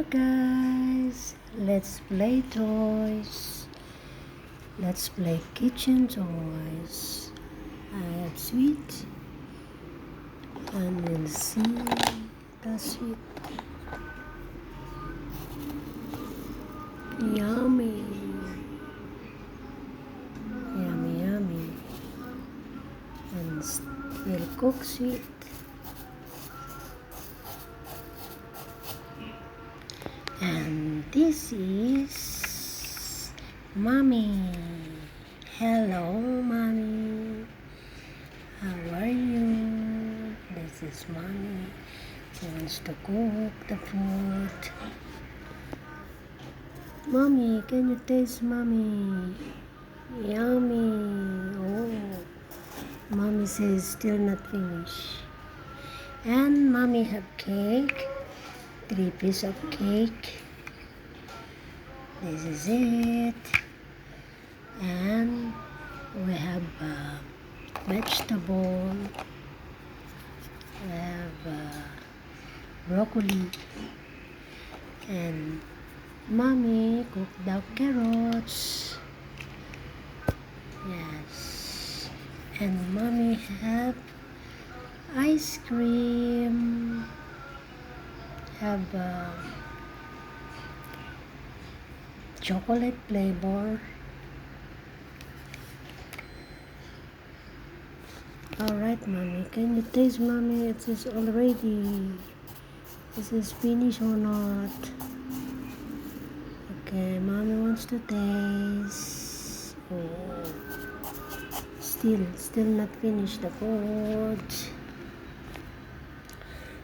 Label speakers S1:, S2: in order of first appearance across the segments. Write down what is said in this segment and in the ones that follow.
S1: Hello guys, let's play toys. Let's play kitchen toys. I have sweet and we'll see the sweet. Yummy. Yummy, yummy. And we'll cook sweet. And this is Mommy. Hello, Mommy. How are you? This is Mommy. She wants to cook the food. Mommy, can you taste Mommy? Yummy. Oh, Mommy says still not finished. And Mommy have cake. 3 pieces of cake. This is it. And we have vegetable. We have broccoli. And Mommy cooked the carrots. Yes. And Mommy have ice cream. Have chocolate flavor. Alright, Mommy, can you taste, Mommy? It is already. Is this finished or not? Okay, Mommy wants to taste. Oh, still not finished the food.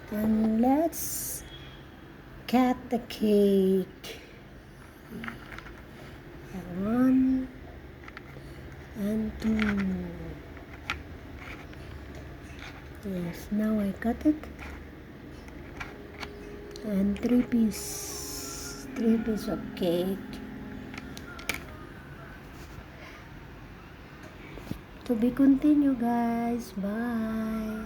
S1: And let's cut the cake. 1 and 2. Yes, now I cut it. And 3 pieces of cake. To be continued, guys. Bye.